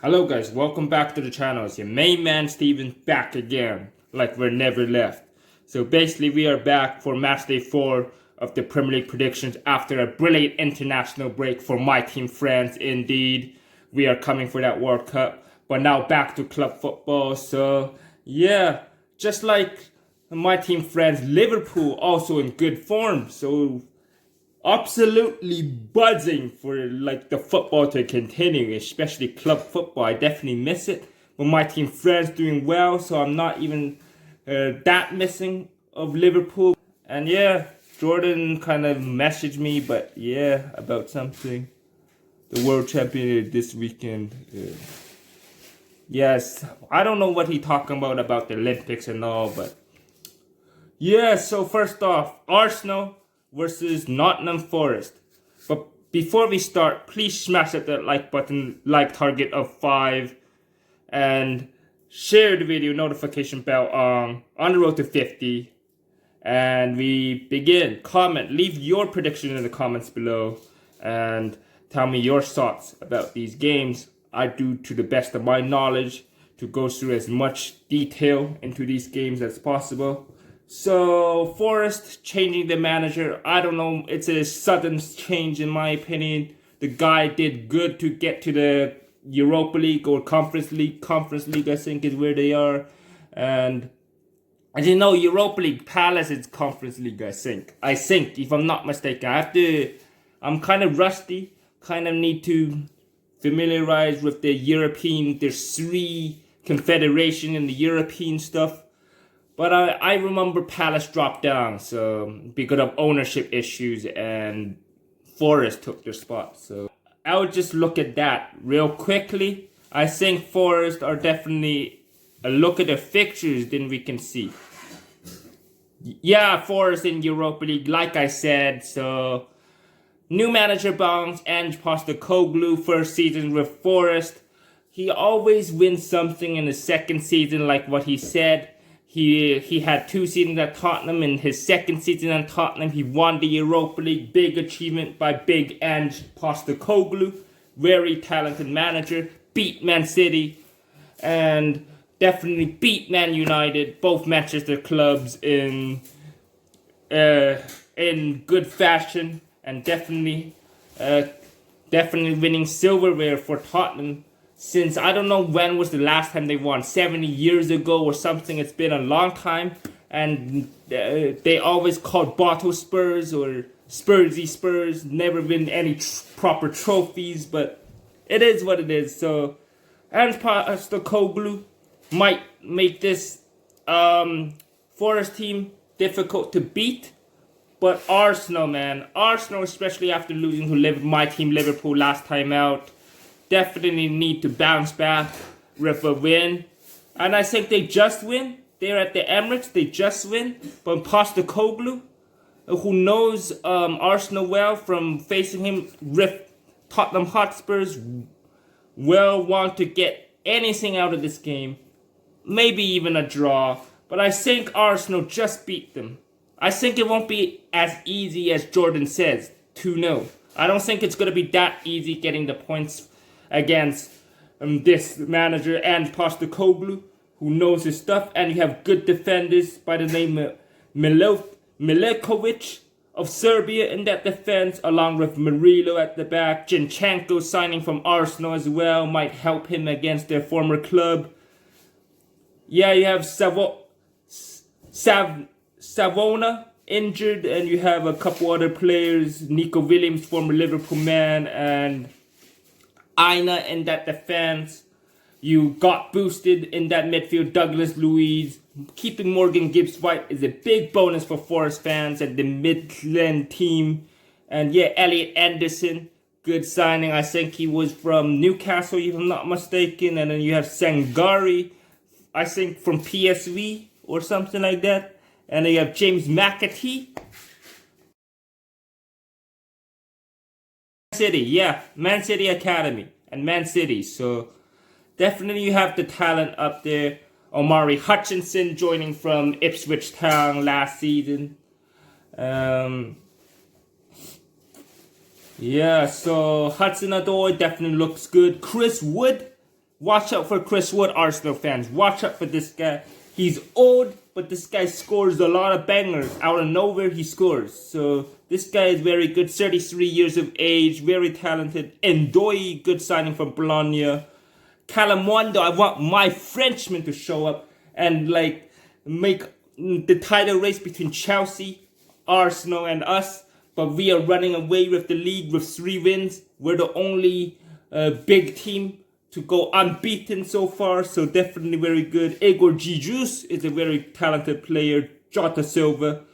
Hello guys, welcome back to the channel. It's your main man Steven back again, like we're never left. So basically we are back for Matchday 4 of the Premier League predictions after a brilliant international break for my team France. Indeed, we are coming for that World Cup. But now back to club football. So yeah, just like my team France, Liverpool also in good form. So absolutely buzzing for like the football to continue, especially club football. I definitely miss it. But my team France doing well, so I'm not even that missing of Liverpool. And yeah, Jordan kind of messaged me, but yeah, about something. The world champion this weekend. Yes, I don't know what he talking about the Olympics and all, but yeah. So first off, Arsenal versus Nottingham Forest. But before we start, please smash up that like button, like target of 5, and share the video, notification bell on the road to 50. And we begin. Comment, leave your prediction in the comments below, and tell me your thoughts about these games. I do to the best of my knowledge to go through as much detail into these games as possible. So, Forest changing the manager, I don't know, it's a sudden change in my opinion. The guy did good to get to the Europa League or Conference League. Conference League, I think, is where they are. And as you know, Europa League, Palace is Conference League, I think. If I'm not mistaken. I'm kind of rusty, kind of need to familiarize with the European, there's 3 confederation in the European stuff. But I remember Palace dropped down, so because of ownership issues, and Forest took their spot. So I would just look at that real quickly. I think Forest are definitely a look at the fixtures, then we can see. Yeah, Forest in Europa League, like I said. So new manager bounce, Ange Postecoglou, first season with Forest. He always wins something in the second season, like what he said. He had 2 seasons at Tottenham. In his second season at Tottenham, he won the Europa League. Big achievement by big Ange Postecoglou. Very talented manager. Beat Man City and definitely beat Man United. Both Manchester clubs in good fashion, and definitely winning silverware for Tottenham. Since I don't know when was the last time they won, 70 years ago or something. It's been a long time, and they always called bottle Spurs or Spursy Spurs. Never win any proper trophies, but it is what it is. So, Ange Postecoglou might make this Forest team difficult to beat. But Arsenal, man, Arsenal, especially after losing to my team Liverpool last time out, definitely need to bounce back with a win. And I think they just win. They're at the Emirates. They just win. But Postecoglou, who knows Arsenal well from facing him with Tottenham Hotspurs, will want to get anything out of this game. Maybe even a draw. But I think Arsenal just beat them. I think it won't be as easy as Jordan says, 2-0. I don't think it's going to be that easy getting the points against this manager and Postecoglou, who knows his stuff. And you have good defenders by the name of Milekovic of Serbia in that defense, along with Murillo at the back. Zinchenko signing from Arsenal as well might help him against their former club. Yeah, you have Savona injured, and you have a couple other players, Nico Williams, former Liverpool man, and Aina in that defense. You got boosted in that midfield, Douglas Luiz. Keeping Morgan Gibbs-White is a big bonus for Forest fans and the Midland team. And yeah, Elliot Anderson, good signing. I think he was from Newcastle, if I'm not mistaken. And then you have Sangari, I think from PSV or something like that. And then you have James McAtee. City, yeah, Man City Academy and Man City. So definitely you have the talent up there. Omari Hutchinson joining from Ipswich Town last season. Yeah, so Hudson-Odoi definitely looks good. Chris Wood Watch out for Chris Wood, Arsenal fans. Watch out for this guy. He's old, but this guy scores a lot of bangers. Out of nowhere, he scores. So this guy is very good. 33 years of age, very talented. Ndoye, good signing from Bologna. Calamondo, I want my Frenchman to show up and like make the title race between Chelsea, Arsenal, and us. But we are running away with the league with 3 wins. We're the only big team to go unbeaten so far, so definitely very good. Igor Jesus is a very talented player. Jota Silva.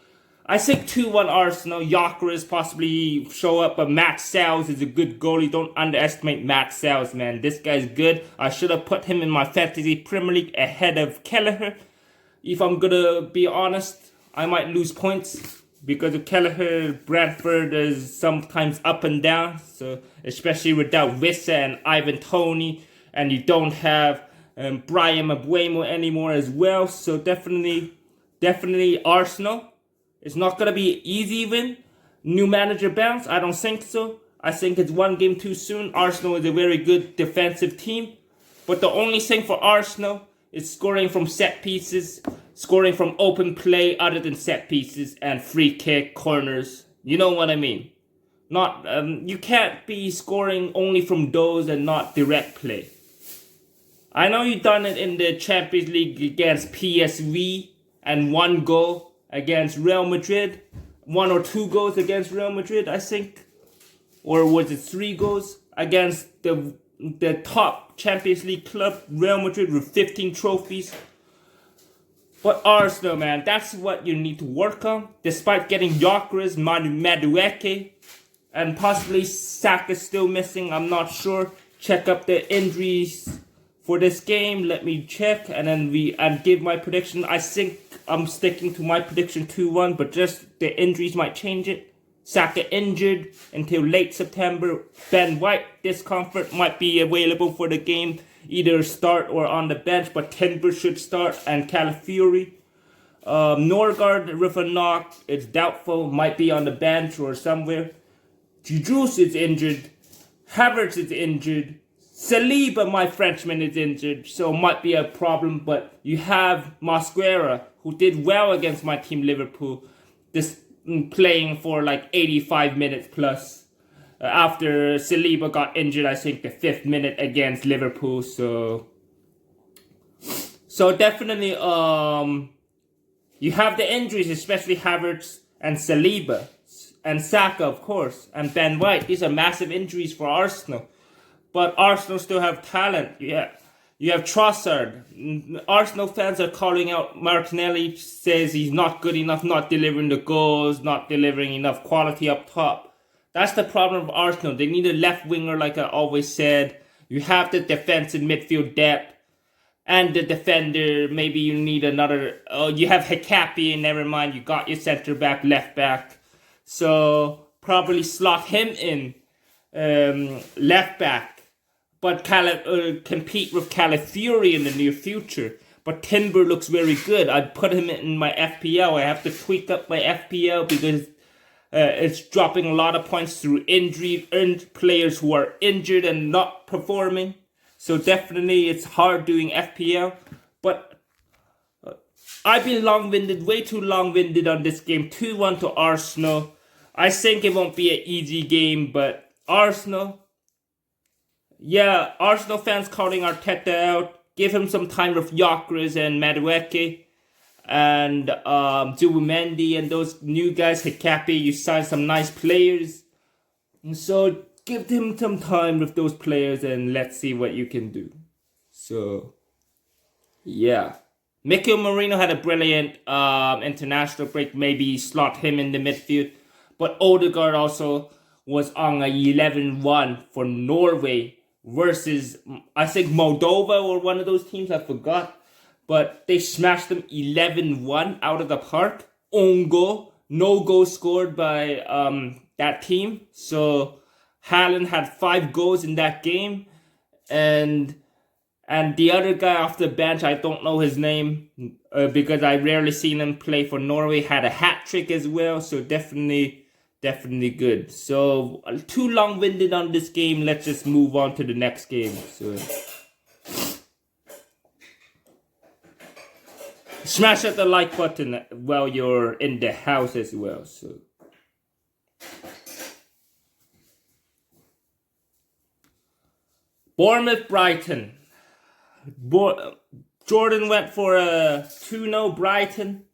I think 2-1 Arsenal. Gyökeres possibly show up, but Max Sales is a good goalie. Don't underestimate Max Sales, man. This guy's good. I should have put him in my fantasy Premier League ahead of Kelleher. If I'm gonna be honest, I might lose points because of Kelleher. Brentford is sometimes up and down, so especially without Wissa and Ivan Toney, and you don't have Brian Mbeumo anymore as well. So definitely Arsenal. It's not gonna be an easy win. New manager bounce? I don't think so. I think it's one game too soon. Arsenal is a very good defensive team, but the only thing for Arsenal is scoring from set pieces, scoring from open play other than set pieces, and free kick, corners. You know what I mean? Not you can't be scoring only from those and not direct play. I know you done it in the Champions League against PSV and 1 goal against Real Madrid. 1 or 2 goals against Real Madrid, I think. Or was it 3 goals against the top Champions League club, Real Madrid, with 15 trophies. But Arsenal, man, that's what you need to work on. Despite getting Gyökeres, Madueke, and possibly Saka still missing, I'm not sure. Check up the injuries for this game. Let me check, and then give my prediction. I think I'm sticking to my prediction 2-1, but just the injuries might change it. Saka injured until late September. Ben White discomfort, might be available for the game, either start or on the bench, but Timber should start, and Calafiori. Norgard with a knock, it's doubtful, might be on the bench or somewhere. Jesus is injured. Havertz is injured. Saliba, my Frenchman, is injured, so might be a problem, but you have Mosquera, who did well against my team Liverpool, playing for like 85 minutes plus. After Saliba got injured, I think the 5th minute against Liverpool, so definitely you have the injuries, especially Havertz and Saliba, and Saka, of course, and Ben White. These are massive injuries for Arsenal. But Arsenal still have talent. Yeah, you have Trossard. Arsenal fans are calling out Martinelli, says he's not good enough, not delivering the goals, not delivering enough quality up top. That's the problem of Arsenal. They need a left winger, like I always said. You have the defensive midfield depth and the defender. Maybe you need another. You have Hikapi, never mind. You got your centre back, left back. So probably slot him in left back. But compete with Calafiori in the near future. But Timber looks very good. I'd put him in my FPL. I have to tweak up my FPL because it's dropping a lot of points through injury, players who are injured and not performing. So definitely it's hard doing FPL. But I've been long-winded, way too long-winded on this game. 2-1 to Arsenal. I think it won't be an easy game, but Arsenal... Yeah, Arsenal fans calling Arteta out. Give him some time with Gyökeres and Madueke and Zubimendi and those new guys. Hikapi, you signed some nice players. And so give him some time with those players and let's see what you can do. So, yeah. Mikel Merino had a brilliant international break. Maybe slot him in the midfield. But Odegaard also was on a 11-1 for Norway versus, I think, Moldova or one of those teams, I forgot. But they smashed them 11-1 out of the park. Own goal. No goal scored by that team. So Haaland had 5 goals in that game. And the other guy off the bench, I don't know his name because I rarely seen him play for Norway, had a hat-trick as well. So definitely good. So too long-winded on this game. Let's just move on to the next game. So Smash up the like button while you're in the house as well. So. Bournemouth Brighton. Jordan went for a 2-0 Brighton.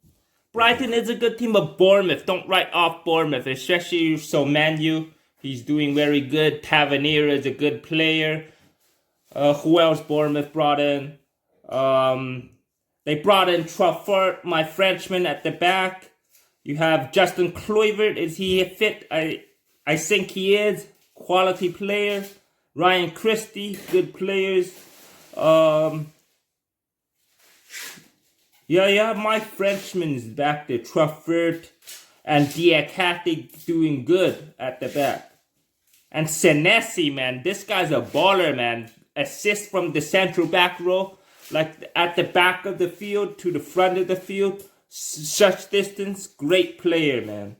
Brighton is a good team, but Bournemouth, don't write off Bournemouth, especially so Manu. He's doing very good. Tavernier is a good player. Who else Bournemouth brought in? They brought in Trafford, my Frenchman, at the back. You have Justin Kluivert. Is he fit? I think he is. Quality player. Ryan Christie, good players. Yeah, my Frenchman is back there. Trafford and Diakate doing good at the back. And Senesi, man, this guy's a baller, man. Assist from the central back row, like at the back of the field to the front of the field. Such distance, great player, man.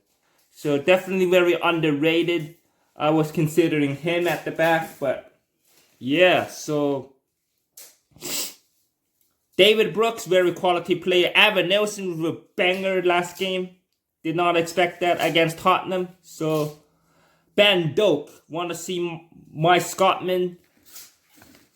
So definitely very underrated. I was considering him at the back, but yeah, so David Brooks, very quality player. Evan Nelson was a banger last game. Did not expect that against Tottenham. So Ben Doak, want to see my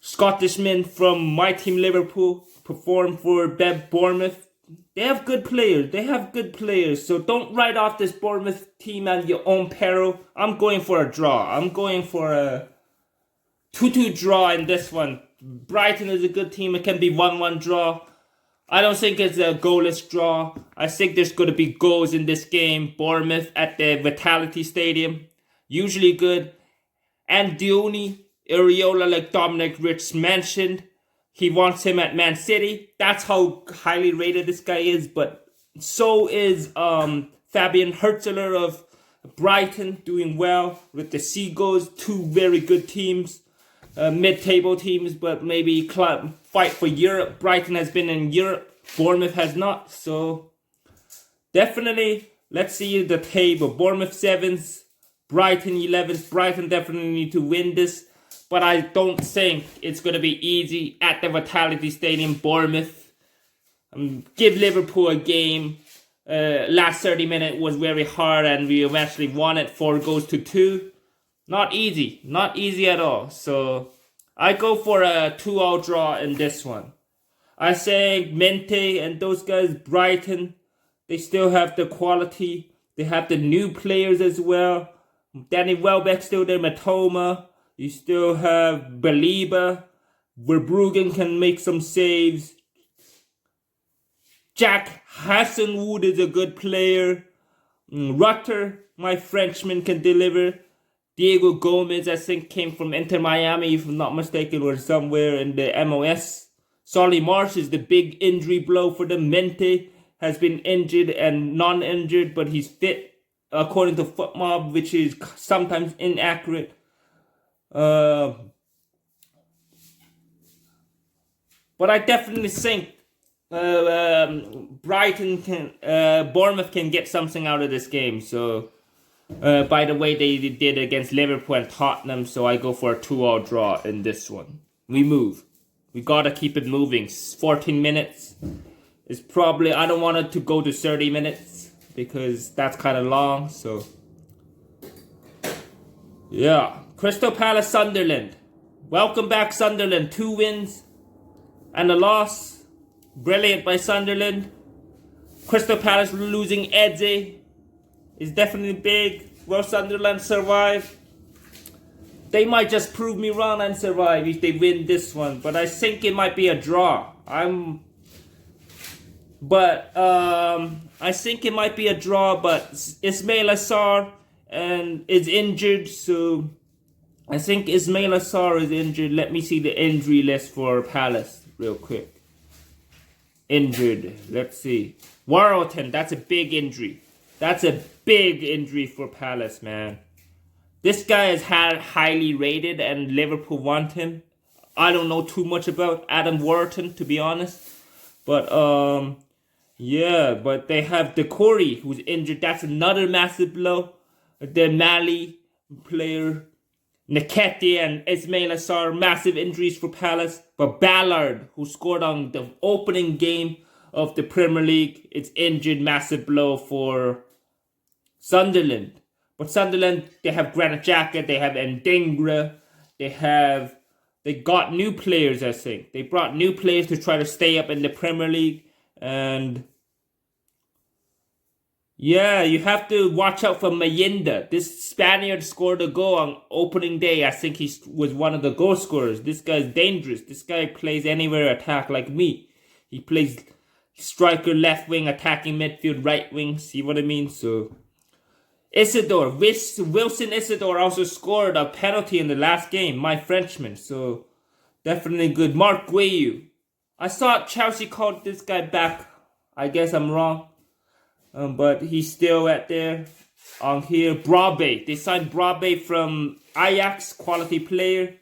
Scottishman from my team Liverpool perform for Bournemouth. They have good players. So don't write off this Bournemouth team at your own peril. I'm going for a draw. I'm going for a 2-2 draw in this one. Brighton is a good team. It can be 1-1 draw. I don't think it's a goalless draw. I think there's going to be goals in this game. Bournemouth at the Vitality Stadium. Usually good. And Diony, Areola, like Dominic Rich mentioned. He wants him at Man City. That's how highly rated this guy is. But so is Fabian Hurtler of Brighton, doing well with the Seagulls. Two very good teams. Mid-table teams, but maybe fight for Europe. Brighton has been in Europe. Bournemouth has not. So definitely, let's see the table. Bournemouth 7s, Brighton 11s. Brighton definitely need to win this. But I don't think it's going to be easy at the Vitality Stadium. Bournemouth. Give Liverpool a game. Last 30 minutes was very hard and we eventually won it 4-2. Not easy at all. So I go for a 2-2 draw in this one. I say Mente and those guys, Brighton, they still have the quality. They have the new players as well. Danny Welbeck still there, Matoma. You still have Baliba. Verbruggen can make some saves. Jack Hasselwood is a good player. Rutter, my Frenchman, can deliver. Diego Gomez, I think, came from Inter Miami, if I'm not mistaken, or somewhere in the MLS. Solly Marsh is the big injury blow for them. Mente has been injured and non-injured, but he's fit, according to FootMob, which is sometimes inaccurate. But I definitely think Bournemouth can get something out of this game. So, by the way, they did against Liverpool and Tottenham. So I go for a 2-2 draw in this one. We move. We gotta keep it moving. 14 minutes is probably. I don't want it to go to 30 minutes because that's kind of long. So, yeah. Crystal Palace, Sunderland. Welcome back, Sunderland. 2 wins and a loss. Brilliant by Sunderland. Crystal Palace losing Eze is definitely big. Will Sunderland survive? They might just prove me wrong and survive if they win this one. But I think it might be a draw. I think it might be a draw. But Ismail Assar is injured, so I think Ismail Assar is injured. Let me see the injury list for Palace real quick. Injured. Let's see. Warrington, that's a big injury. That's a big injury for Palace, man. This guy is highly rated and Liverpool want him. I don't know too much about Adam Warrington, to be honest. But, yeah, but they have Decore, who's injured. That's another massive blow. The Mali player, Nketiah and Ismail Assar, massive injuries for Palace. But Ballard, who scored on the opening game of the Premier League. It's injured, massive blow for Sunderland. But Sunderland, they have Granit Xhaka, they have Ndingra, they got new players, I think. They brought new players to try to stay up in the Premier League. And yeah, you have to watch out for Mayinda. This Spaniard scored a goal on opening day. I think he was one of the goal scorers. This guy's dangerous. This guy plays anywhere attack like me. He plays striker, left wing, attacking midfield, right wing. See what I mean? So Wilson Isidore also scored a penalty in the last game, my Frenchman. So definitely good. Mark Gueyu. I thought Chelsea called this guy back. I guess I'm wrong. But he's still at there. On here, Brabe. They signed Brabe from Ajax, quality player.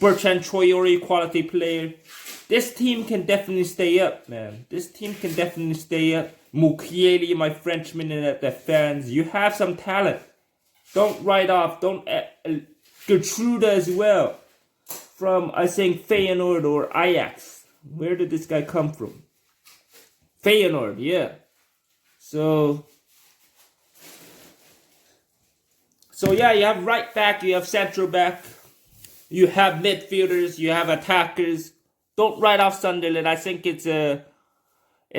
Bertrand Traore, quality player. This team can definitely stay up, man. This team can definitely stay up. Mukiele, my Frenchman, and at the fans. You have some talent. Don't write off. Don't Gertrude as well. From, I think, Feyenoord or Ajax. Where did this guy come from? Feyenoord, yeah. So yeah, you have right back, you have central back, you have midfielders, you have attackers. Don't write off Sunderland. I think it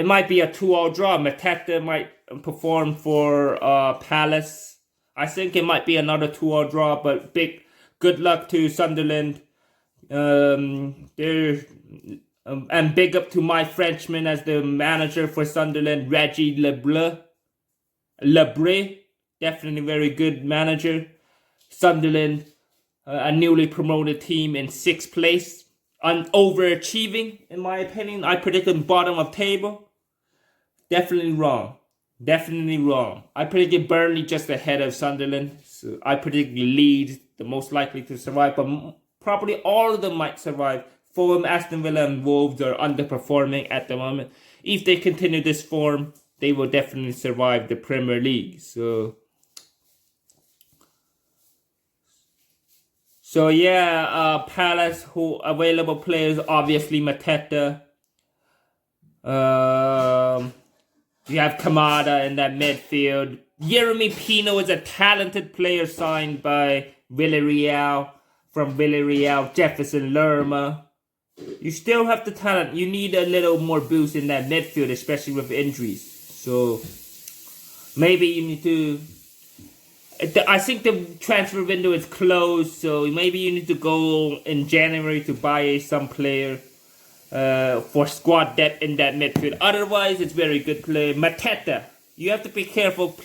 might be a 2-2 draw. Mateta might perform for Palace. I think it might be another 2-2 draw, but good luck to Sunderland. And big up to my Frenchman as the manager for Sunderland, Reggie Lebre. Definitely very good manager. Sunderland, a newly promoted team in 6th place. Overachieving, in my opinion. I predicted bottom of table. Definitely wrong. I predicted Burnley just ahead of Sunderland. So I predict Leeds, the most likely to survive. But probably all of them might survive. Fulham, Aston Villa, and Wolves are underperforming at the moment. If they continue this form, they will definitely survive the Premier League. So yeah, Palace, who available players, obviously Mateta. You have Kamada in that midfield. Jeremy Pino is a talented player signed by Villarreal. From Villarreal, Jefferson Lerma. You still have the talent. You need a little more boost in that midfield, especially with injuries. So maybe you need to... I think the transfer window is closed, so maybe you need to go in January to buy some player for squad depth in that midfield. Otherwise, it's very good player. Mateta, you have to be careful.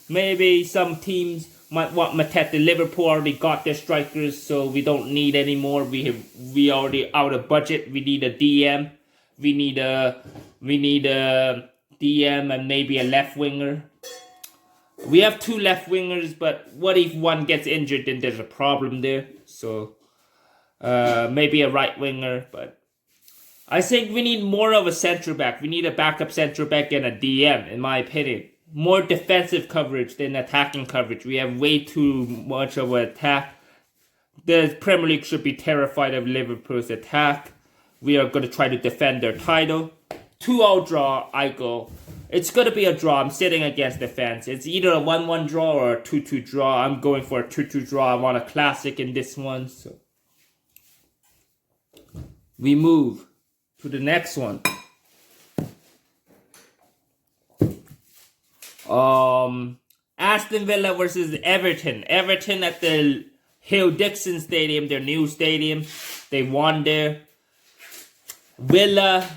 Maybe some teams might want Mateta. Liverpool already got their strikers, so we don't need any more. We already out of budget. We need a DM. We need a DM and maybe a left winger. We have 2 left wingers, but what if one gets injured? Then there's a problem there. So maybe a right winger, but I think we need more of a central back. We need a backup central back and a DM, in my opinion. More defensive coverage than attacking coverage. We have way too much of an attack. The Premier League should be terrified of Liverpool's attack. We are going to try to defend their title. 2-2 draw, I go. It's going to be a draw. I'm sitting against the fans. It's either a 1-1 draw or a 2-2 draw. I'm going for a 2-2 draw. I want a classic in this one. So we move to the next one. Aston Villa versus Everton. Everton at the Hill Dixon Stadium, their new stadium. They won there. Villa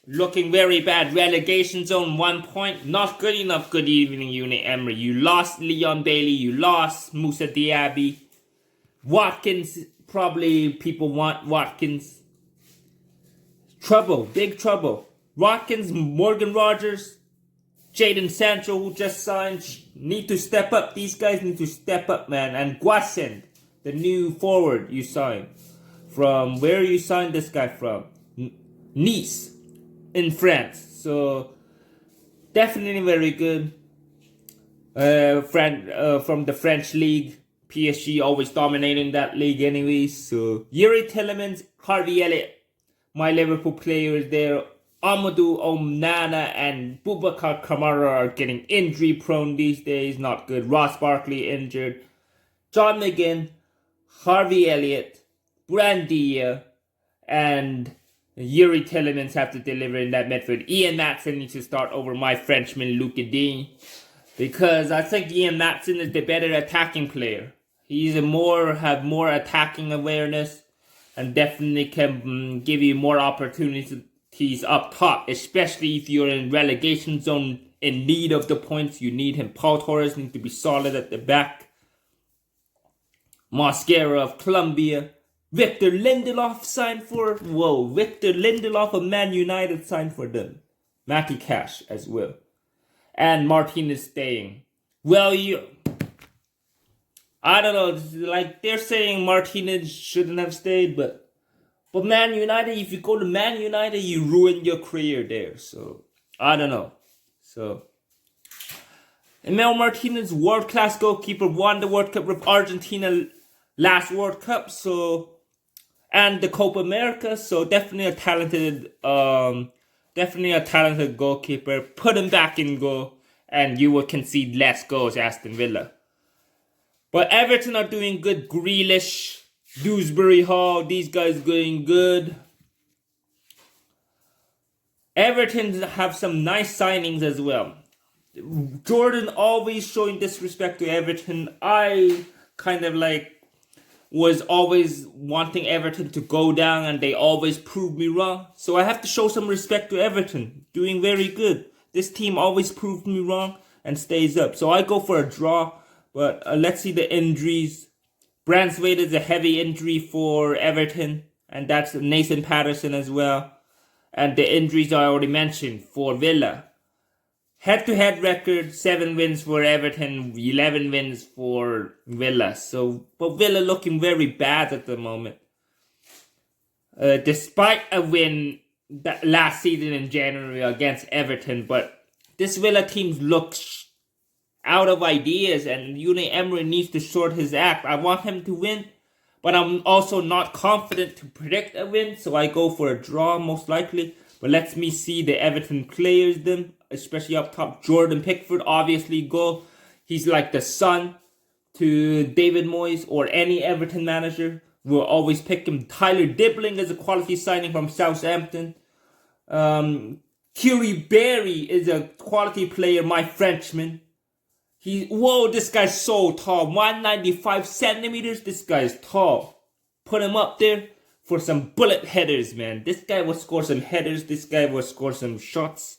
looking very bad. Relegation zone, 1 point. Not good enough. Good evening, Unit Emery. You lost Leon Bailey. You lost Moussa Diaby. Watkins, probably people want Watkins. Trouble. Big trouble. Watkins, Morgan Rogers, Jadon Sancho, who just signed, need to step up. These guys need to step up, man. And Guassin, the new forward you signed. From where you signed this guy from? Nice in France. So definitely very good. From the French league. PSG always dominating that league anyways. So Yuri Tillemans, Harvey Elliott, my Liverpool players there. Amadou Onana and Boubacar Kamara are getting injury prone these days. Not good. Ross Barkley injured. John McGinn, Harvey Elliott, Brandia, and Yuri Tillemans have to deliver in that midfield. Ian Matson needs to start over my Frenchman Luca Dean, because I think Ian Matson is the better attacking player. He's have more attacking awareness and definitely can give you more opportunities up top, especially if you're in relegation zone in need of the points. You need him. Paul Torres needs to be solid at the back. Mosquera of Colombia. Victor Lindelof signed for... Victor Lindelof of Man United signed for them. Matty Cash as well. And Martinez staying. I don't know, like they're saying Martinez shouldn't have stayed, but Man United, if you go to Man United, you ruin your career there. So, I don't know. So, Emil Martinez, world-class goalkeeper, won the World Cup with Argentina last World Cup, and the Copa America, so definitely a talented goalkeeper. Put him back in goal, and you will concede less goals, Aston Villa. But Everton are doing good. Grealish, Dewsbury Hall, these guys going good. Everton have some nice signings as well. Jordan always showing disrespect to Everton. I kind of was always wanting Everton to go down, and they always proved me wrong. So I have to show some respect to Everton. Doing very good. This team always proved me wrong and stays up. So I go for a draw. But let's see the injuries. Branswaite is a heavy injury for Everton. And that's Nathan Patterson as well. And the injuries I already mentioned for Villa. Head-to-head record, 7 wins for Everton, 11 wins for Villa. But Villa looking very bad at the moment. Despite a win last season in January against Everton. But this Villa team looks out of ideas, and Unai Emery needs to sort his act. I want him to win, but I'm also not confident to predict a win, so I go for a draw most likely. But let me see the Everton players then, especially up top. Jordan Pickford, obviously goal. He's like the son to David Moyes or any Everton manager. We'll always pick him. Tyler Dibling is a quality signing from Southampton. Kiri Berry is a quality player, my Frenchman. This guy's so tall. 195 centimeters. This guy's tall. Put him up there for some bullet headers, man. This guy will score some headers. This guy will score some shots.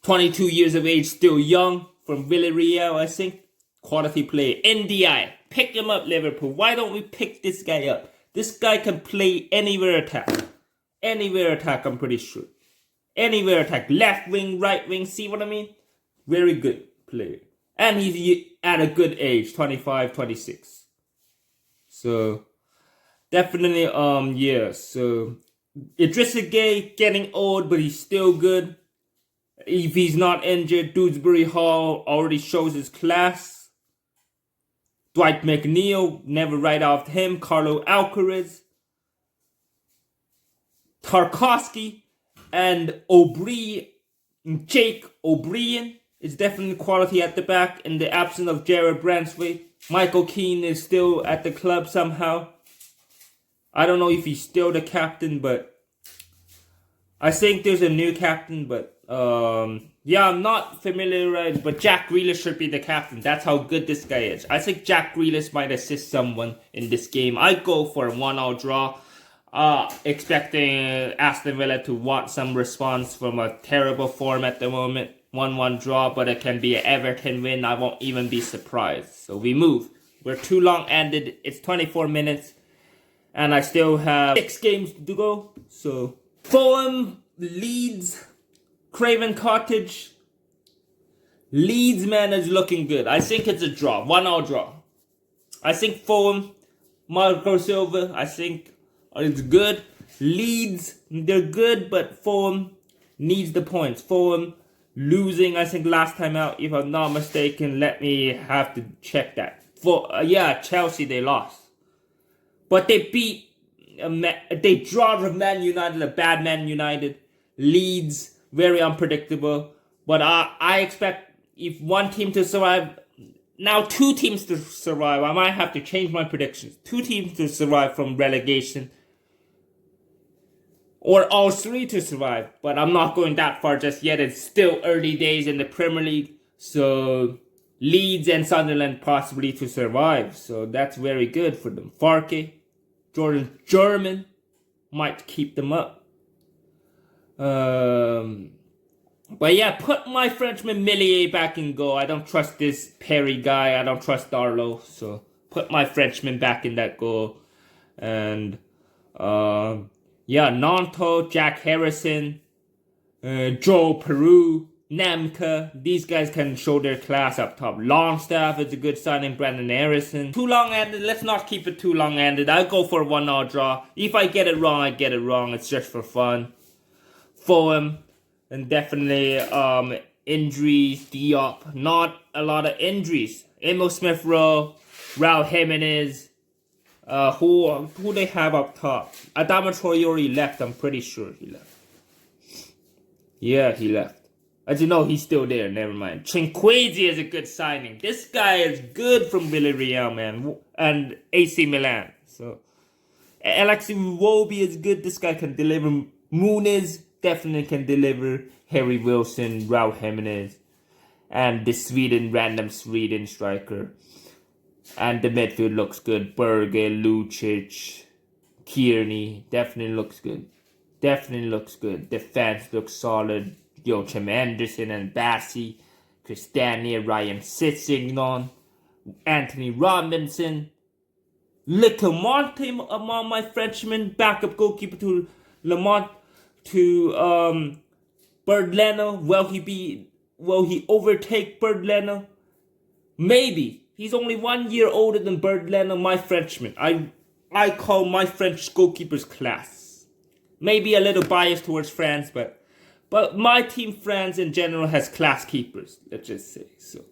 22 years of age, still young. From Villarreal, I think. Quality player. NDI. Pick him up, Liverpool. Why don't we pick this guy up? This guy can play anywhere attack. Anywhere attack, I'm pretty sure. Anywhere attack. Left wing, right wing. See what I mean? Very good player. And he's at a good age, 25, 26. So, definitely, So, Idrissa Gueye getting old, but he's still good. If he's not injured, Dewsbury Hall already shows his class. Dwight McNeil, never write off him. Carlo Alcaraz. Tarkowski. And Jake O'Brien. It's definitely quality at the back in the absence of Jared Branswaite. Michael Keane is still at the club somehow. I don't know if he's still the captain, but I think there's a new captain, but I'm not familiar, but Jack Grealish should be the captain. That's how good this guy is. I think Jack Grealish might assist someone in this game. I go for a 1-1 draw. Expecting Aston Villa to want some response from a terrible form at the moment. 1-1 draw, but it can be an Everton win. I won't even be surprised. So we move. We're too long-ended. It's 24 minutes. And I still have 6 games to go. So Fulham, Leeds, Craven Cottage. Leeds, man, is looking good. I think it's a draw. 1-1 draw. I think Fulham, Marco Silva, I think it's good. Leeds, they're good, but Fulham needs the points. Fulham losing, I think, last time out, if I'm not mistaken. Let me have to check that. Chelsea, they lost. But they beat they draw with Man United, a bad Man United. Leeds, very unpredictable. But I expect if one team to survive, now 2 teams to survive. I might have to change my predictions. 2 teams to survive from relegation. Or all 3 to survive. But I'm not going that far just yet. It's still early days in the Premier League. So Leeds and Sunderland possibly to survive. So that's very good for them. Farke, Jordan German might keep them up. But yeah, put my Frenchman Millier back in goal. I don't trust this Perry guy. I don't trust Darlow. So put my Frenchman back in that goal. And yeah, Nanto, Jack Harrison, Joe Peru, Namka. These guys can show their class up top. Longstaff is a good signing. Brandon Harrison. Too long-ended. Let's not keep it too long-ended. I'll go for a 1-0 draw. If I get it wrong, I get it wrong. It's just for fun. Fulham. And definitely injuries, Diop. Not a lot of injuries. Emil Smith-Rowe, Raul Jimenez. Who they have up top? Adama Traore left, I'm pretty sure he left. Yeah, he left. As you know, he's still there, never mind. Trinquezi is a good signing. This guy is good from Villarreal, man. And AC Milan. So, Alexi Iwobi is good. This guy can deliver. Muniz definitely can deliver. Harry Wilson, Raul Jimenez. And the random Sweden striker. And the midfield looks good. Berge, Lucic, Kearney. Definitely looks good. Definitely looks good. Defense looks solid. Joachim Anderson and Bassi. Cristania, Ryan Sissignon. Anthony Robinson. Lecomonte among my Frenchmen. Backup goalkeeper to Lamont. To Bird Leno. Will he overtake Bird Leno? Maybe. He's only 1 year older than Bird Leno, my Frenchman. I call my French goalkeepers class. Maybe a little biased towards France, but my team France in general has class keepers. Let's just say so.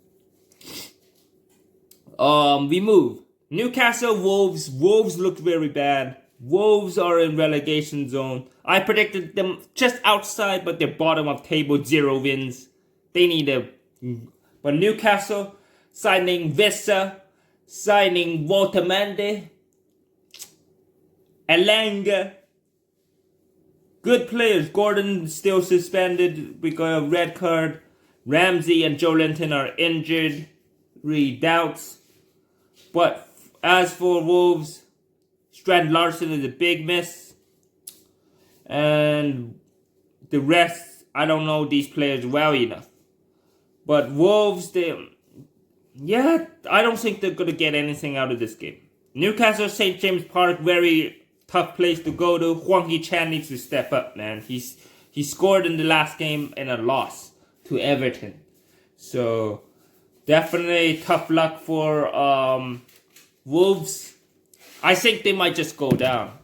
We move. Newcastle, Wolves. Wolves looked very bad. Wolves are in relegation zone. I predicted them just outside, but they're bottom of table, 0 wins. They need a... But Newcastle... Signing Vissa, signing Voltamande, Elanga. Good players. Gordon still suspended because of red card. Ramsey and Joe Linton are injured. Doubts. But as for Wolves, Strand Larson is a big miss. And the rest, I don't know these players well enough. But Wolves, yeah, I don't think they're going to get anything out of this game. Newcastle, St. James Park, very tough place to go to. Hwang Hee-chan needs to step up, man. He scored in the last game in a loss to Everton. So, definitely tough luck for Wolves. I think they might just go down.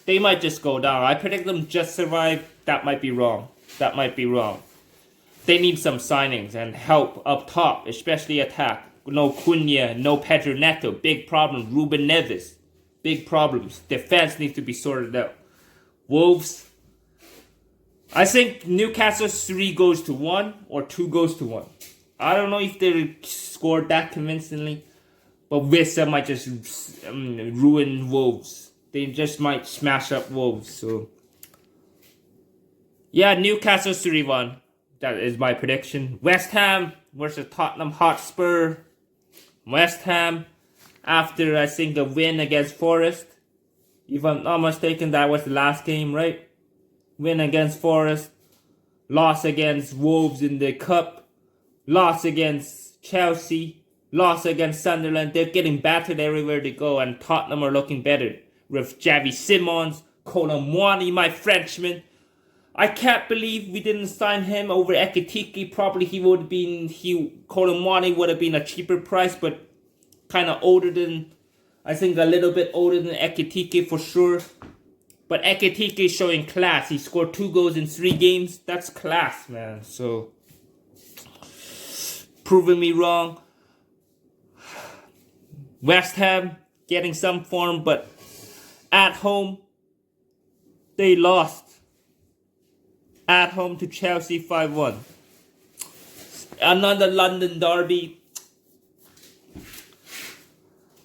They might just go down. I predict them just survive. That might be wrong. That might be wrong. They need some signings and help up top, especially attack. No Cunha, no Pedro Neto. Big problem. Ruben Neves. Big problems. Defense needs to be sorted out. Wolves. I think Newcastle 3 goes to 1 or 2 goes to 1. I don't know if they scored that convincingly. But Vissa might just ruin Wolves. They just might smash up Wolves. So, yeah, Newcastle 3-1. That is my prediction. West Ham versus Tottenham Hotspur. West Ham, after I think a win against Forest. If I'm not mistaken, that was the last game, right? Win against Forest. Loss against Wolves in the Cup. Loss against Chelsea. Loss against Sunderland. They're getting battered everywhere they go, and Tottenham are looking better. With Javi Simons, Colin Mwani, my Frenchman. I can't believe we didn't sign him over Ekitike. Probably Colin Mwani would have been a cheaper price, but kind of older than, I think a little bit older than Ekitike for sure. But Ekitike is showing class. He scored 2 goals in 3 games. That's class, man. So, proving me wrong. West Ham getting some form, but at home, They lost at home to Chelsea 5-1. Another London derby.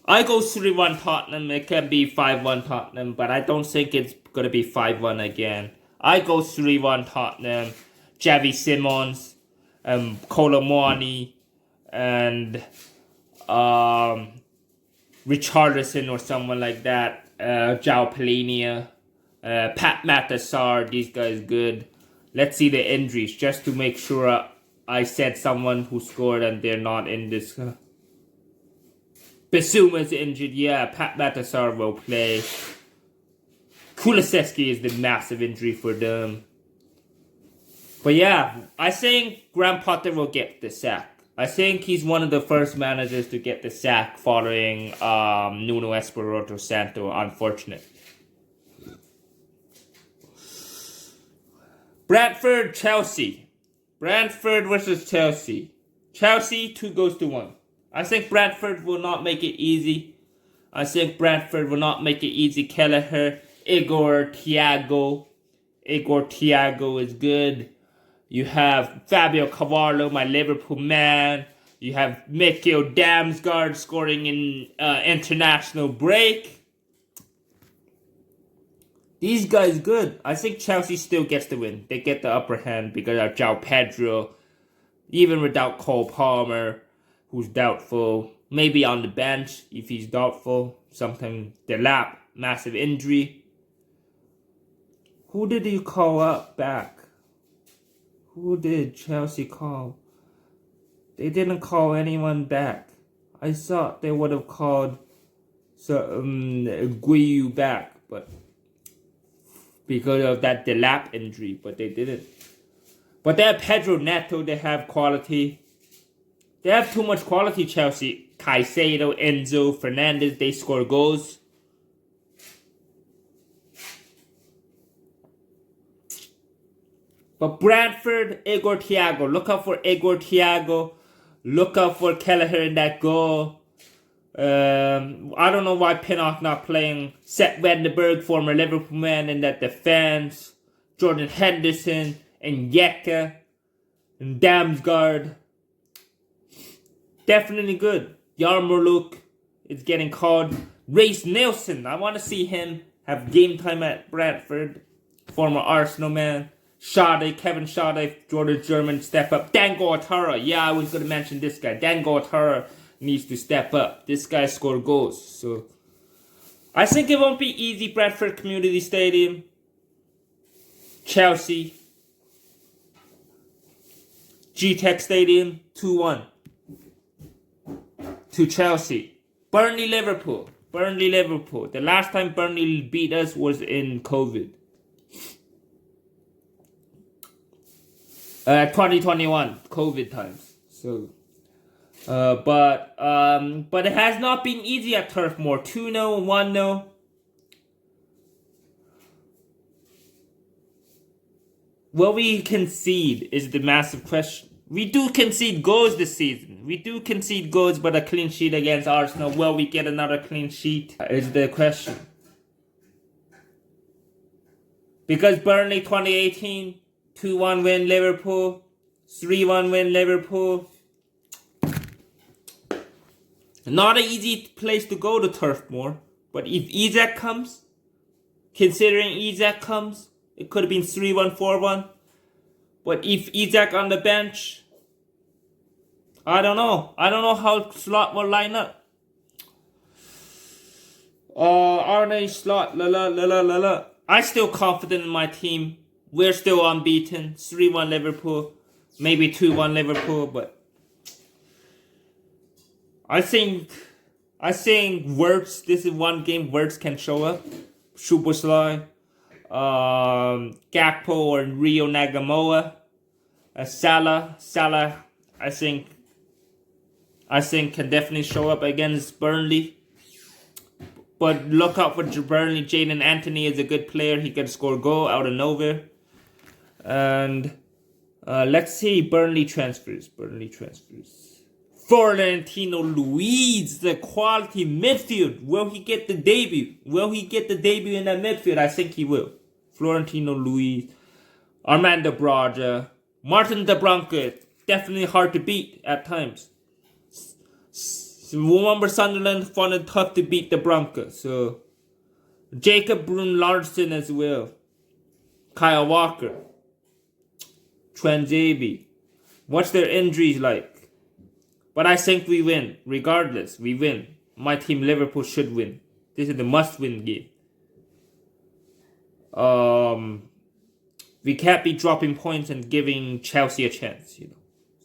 I go 3-1 Tottenham. It can be 5-1 Tottenham, but I don't think it's going to be 5-1 again. I go 3-1 Tottenham. Javi Simons, Colomwani, and Richarlison or someone like that. João Palhinha, Pat Matasar. These guys good. Let's see the injuries just to make sure I said someone who scored and they're not in this. Basuma's injured. Yeah, Pat Matasar will play. Kulusevski is the massive injury for them. But yeah, I think Graham Potter will get the sack. I think he's one of the first managers to get the sack following Nuno Espirito Santo, unfortunately. Brentford, Chelsea. Brentford versus Chelsea. Chelsea, 2-1. I think Brentford will not make it easy. Kelleher, Igor Thiago is good. You have Fabio Carvalho, my Liverpool man. You have Mikhail Damsgaard scoring in international break. These guys good. I think Chelsea still gets the win. They get the upper hand because of João Pedro. Even without Cole Palmer, who's doubtful. Maybe on the bench if he's doubtful. Sometimes Delap, massive injury. Who did you call up back? Who did Chelsea call? They didn't call anyone back. I thought they would have called Guiu back, but because of that Delap injury, but they didn't. But they have Pedro Neto, they have quality. They have too much quality, Chelsea. Caicedo, Enzo, Fernandez, they score goals. But Brentford, Igor Thiago. Look out for Igor Thiago. Look out for Kelleher in that goal. I don't know why Pinnock not playing. Seth Wenderberg, former Liverpool man, in that defense. Jordan Henderson and Yeka and Damsgaard. Definitely good. Yarmouk is getting called. Reece Nelson. I want to see him have game time at Brentford. Former Arsenal man. Sade, Kevin Sade, Jordan German step up. Dango Atara. Yeah, I was going to mention this guy. Dango Atara needs to step up. This guy scored goals. So I think it won't be easy. Bradford Community Stadium. Chelsea. G-Tech Stadium. 2-1. To Chelsea. Burnley, Liverpool. The last time Burnley beat us was in COVID. 2021 COVID times. So, but it has not been easy at Turf Moor. 2-0, 1-0. Will we concede is the massive question. We do concede goals this season. But a clean sheet against Arsenal. Will we get another clean sheet is the question. Because Burnley 2018, 2-1 win Liverpool, 3-1 win Liverpool. Not an easy place to go to Turf Moor. But if Isaac comes, it could have been 3-1, 4-1. But if Isaac on the bench, I don't know. I don't know how Slot will line up. Arne Slot, I'm still confident in my team. We're still unbeaten. 3-1 Liverpool. Maybe 2-1 Liverpool, but I think Wirtz, this is one game Wirtz can show up. Szoboszlai, Gakpo or Rio Nagamoa. Salah, I think can definitely show up against Burnley. But look out for Burnley. Jadon Anthony is a good player. He can score a goal out of nowhere. And let's see Burnley transfers. Florentino Luis, the quality midfield. Will he get the debut? In that midfield? I think he will. Florentino Luis, Armando Braga, Martin de Branca. Definitely hard to beat at times. Remember Sunderland found it tough to beat the Branca. So Jacob Brun Larson as well. Kyle Walker. Trent Zabey. What's their injuries like? But I think we win. Regardless, we win. My team Liverpool should win. This is the must-win game. We can't be dropping points and giving Chelsea a chance, you know.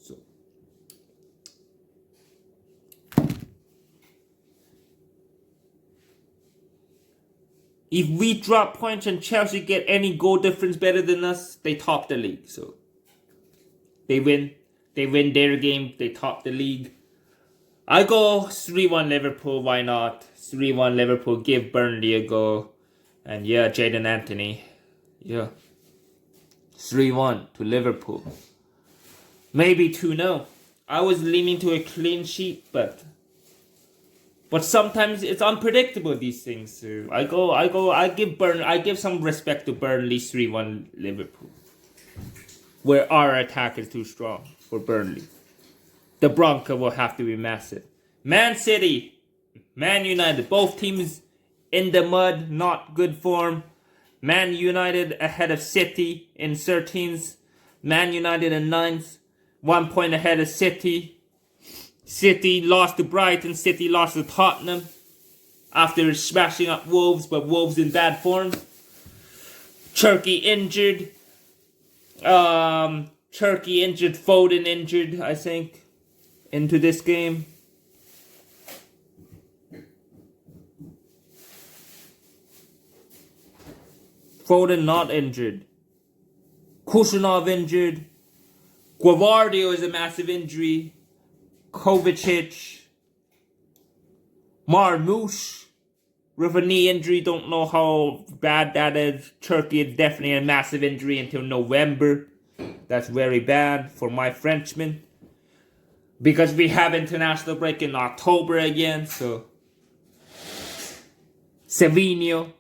So if we drop points and Chelsea get any goal difference better than us, they top the league. So they win. They win their game. They top the league. I go 3-1 Liverpool. Why not? 3-1 Liverpool. Give Burnley a go. And yeah, Jadon Anthony. Yeah. 3-1 to Liverpool. Maybe 2-0. I was leaning to a clean sheet, but sometimes it's unpredictable, these things. So I give some respect to Burnley. 3-1 Liverpool. Where our attack is too strong for Burnley. The Bronco will have to be massive. Man City, Man United, both teams in the mud, not good form. Man United ahead of City in 13th. Man United in 9th. 1 point ahead of City. City lost to Brighton. City lost to Tottenham. After smashing up Wolves, but Wolves in bad form. Turkey injured. Turkey injured. Foden injured, I think, into this game. Foden not injured. Kushunov injured. Guavardio is a massive injury. Kovacic. Marmoush with a knee injury. Don't know how bad that is. Turkey is definitely a massive injury until November. That's very bad for my Frenchman. Because we have international break in October again. So Savinho.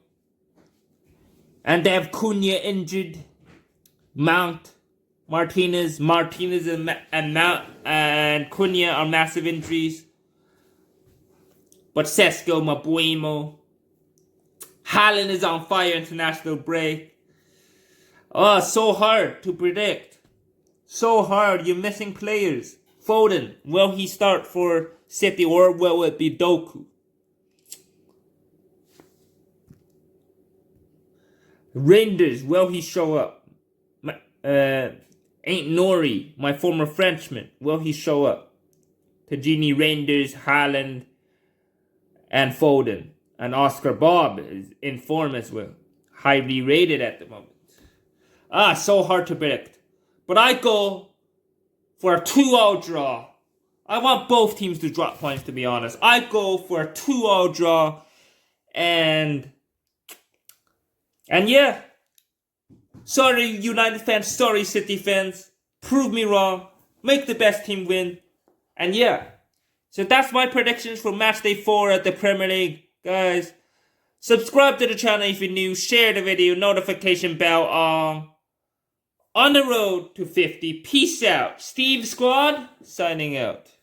And they have Cunha injured. Mount, Martinez and Mount and Cunha are massive injuries. But Sesko, Mabuemo. Haaland is on fire, international break. Oh, so hard to predict. So hard, you're missing players. Foden, will he start for City or will it be Doku? Rangers, will he show up? Ain't Nori, my former Frenchman, will he show up? Tajini, Rangers, Haaland, and Foden. And Oscar Bob is in form as well. Highly rated at the moment. So hard to predict. But I go for a 2-0 draw. I want both teams to drop points, to be honest. I go for a 2-0 draw. And yeah. Sorry, United fans. Sorry, City fans. Prove me wrong. Make the best team win. And yeah. So that's my predictions for Matchday 4 at the Premier League. Guys, subscribe to the channel if you're new. Share the video. Notification bell on the road to 50. Peace out. Steve Squad, signing out.